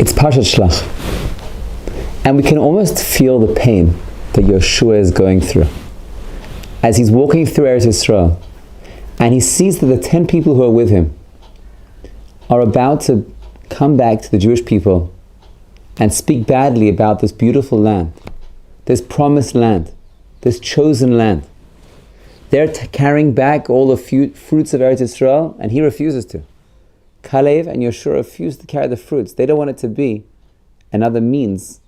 It's Parshat Shlach, and we can almost feel the pain that Yeshua is going through as he's walking through Eretz Yisrael, and he sees that the 10 people who are with him are about to come back to the Jewish people and speak badly about this beautiful land, this promised land, this chosen land. They're carrying back all the fruits of Eretz Yisrael, and he refuses to. Kalev and Yeshua refuse to carry the fruits. They don't want it to be another means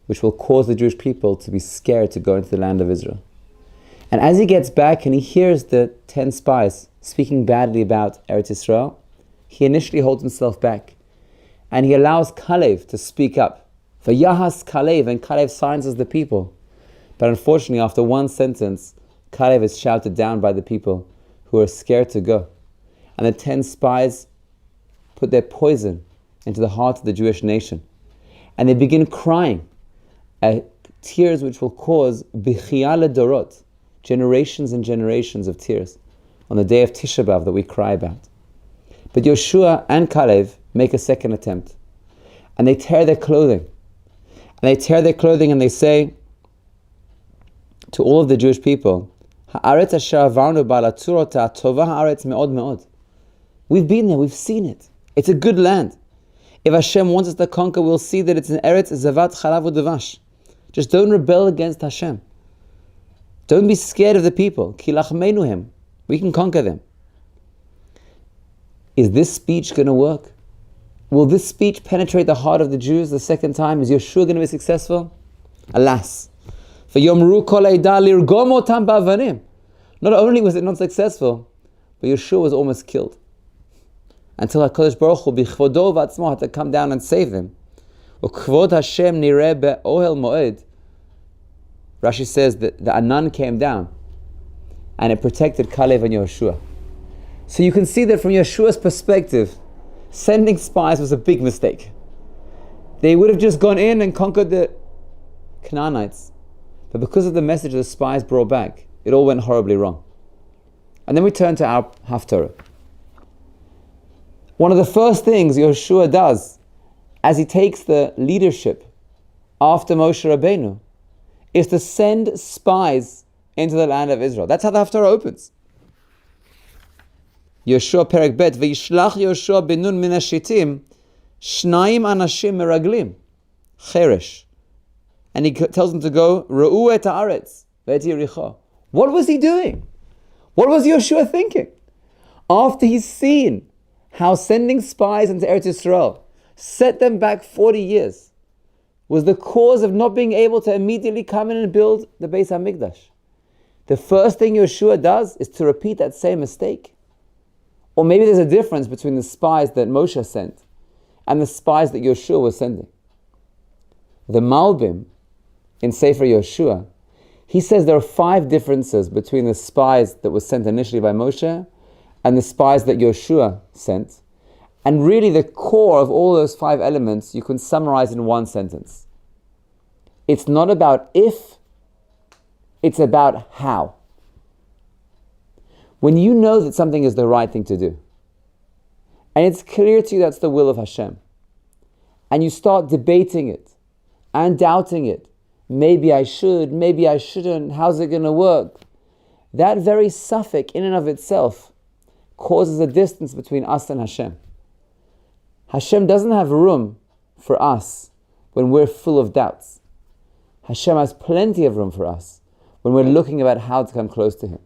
which will cause the Jewish people to be scared to go into the land of Israel. And as he gets back and he hears the 10 spies speaking badly about Eretz Yisrael, he initially holds himself back. And he allows Kalev to speak up. Vayahas Kalev, and Kalev silences the people. But unfortunately, after one sentence, Kalev is shouted down by the people who are scared to go. And the 10 spies put their poison into the heart of the Jewish nation. And they begin crying, tears which will cause bichia ledorot, generations and generations of tears, on the day of Tisha B'Av that we cry about. But Yeshua and Kalev make a second attempt. And they tear their clothing. And they say to all of the Jewish people, Ha'aretz asher avarnu ba'al tzurota tova ha'aretz me'od me'od. We've been there, we've seen it. It's a good land. If Hashem wants us to conquer, we'll see that it's an Eretz Zavat Chalav U'Devash. Just don't rebel against Hashem. Don't be scared of the people. Ki lachmeinu hem. We can conquer them. Is this speech going to work? Will this speech penetrate the heart of the Jews the second time? Is Yeshua going to be successful? Alas. V'yomru kol eidah lirgom otam ba'avanim. Not only was it not successful, but Yeshua was almost killed. Until HaKadosh Baruch Hu b'chvodo v'atzmo had to come down and save them. U'kvod Hashem nireh be'ohel moed. Rashi says that the Anan came down and it protected Kalev and Yeshua. So you can see that from Yeshua's perspective, sending spies was a big mistake. They would have just gone in and conquered the Canaanites. But because of the message the spies brought back, it all went horribly wrong. And then we turn to our Haftarah. One of the first things Yeshua does as he takes the leadership after Moshe Rabbeinu is to send spies into the land of Israel. That's how the Haftarah opens. Yeshua Perek Bet, V'yishlach Yeshua benun min hashitim shnaim anashim meraglim cheresh. And he tells them to go, Re'u et haaretz ve'et Yericho. What was he doing? What was Yeshua thinking? After he's seen how sending spies into Eretz Yisrael set them back 40 years was the cause of not being able to immediately come in and build the Beis HaMikdash. The first thing Yeshua does is to repeat that same mistake. Or maybe there's a difference between the spies that Moshe sent and the spies that Yeshua was sending. The Malbim in Sefer Yeshua, he says there are 5 differences between the spies that were sent initially by Moshe and the spies that Yeshua sent. And really the core of all those 5 elements you can summarize in one sentence. It's not about if, it's about how. When you know that something is the right thing to do, and it's clear to you that's the will of Hashem, and you start debating it and doubting it, maybe I should, maybe I shouldn't, how's it going to work? That very suffix in and of itself causes a distance between us and Hashem. Hashem doesn't have room for us when we're full of doubts. Hashem has plenty of room for us when we're looking about how to come close to Him.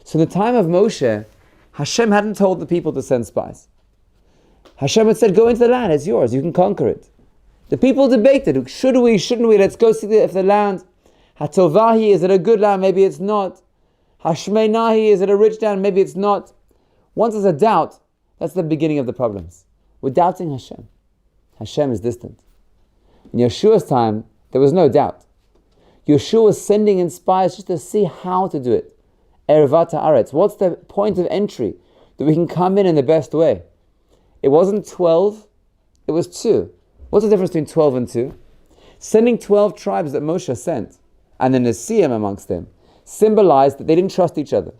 So in the time of Moshe, Hashem hadn't told the people to send spies. Hashem had said, go into the land, it's yours, you can conquer it. The people debated, should we, shouldn't we, let's go see if the land, Hatovahi, is it a good land, maybe it's not. Hashmeinahi, is it a rich land, maybe it's not. Once there's a doubt, that's the beginning of the problems. We're doubting Hashem. Hashem is distant. In Yeshua's time, there was no doubt. Yeshua was sending in spies just to see how to do it. Ervat haaretz. What's the point of entry that we can come in the best way? It wasn't 12, it was 2. What's the difference between 12 and 2? Sending 12 tribes that Moshe sent, and the Nesiim amongst them, symbolized that they didn't trust each other.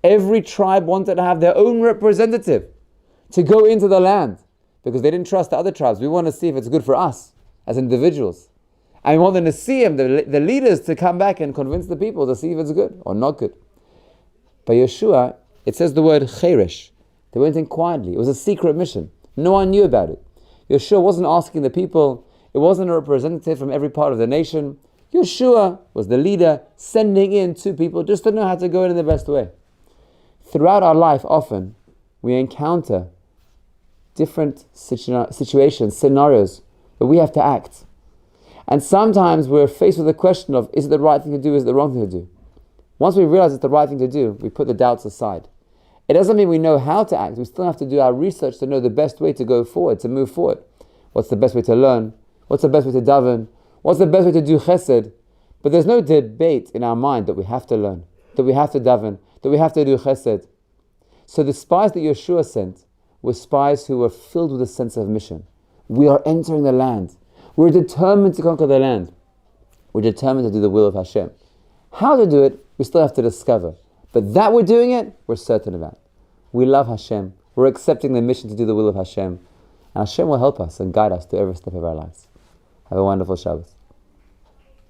Every tribe wanted to have their own representative to go into the land. because they didn't trust the other tribes. We want to see if it's good for us as individuals. And we want them to see him, the leaders, to come back and convince the people to see if it's good or not good. By Yeshua, it says the word cheresh. They went in quietly. It was a secret mission. No one knew about it. Yeshua wasn't asking the people. It wasn't a representative from every part of the nation. Yeshua was the leader, sending in two people just to know how to go in the best way. Throughout our life, often, we encounter different situations, scenarios, where we have to act. And sometimes we're faced with the question of, is it the right thing to do, is it the wrong thing to do? Once we realize it's the right thing to do, we put the doubts aside. It doesn't mean we know how to act. We still have to do our research to know the best way to go forward, to move forward. What's the best way to learn? What's the best way to daven? What's the best way to do chesed? But there's no debate in our mind that we have to learn, that we have to daven, that we have to do chesed. So the spies that Yeshua sent were spies who were filled with a sense of mission. We are entering the land. We're determined to conquer the land. We're determined to do the will of Hashem. How to do it, we still have to discover. But that we're doing it, we're certain about. We love Hashem. We're accepting the mission to do the will of Hashem. And Hashem will help us and guide us to every step of our lives. Have a wonderful Shabbos.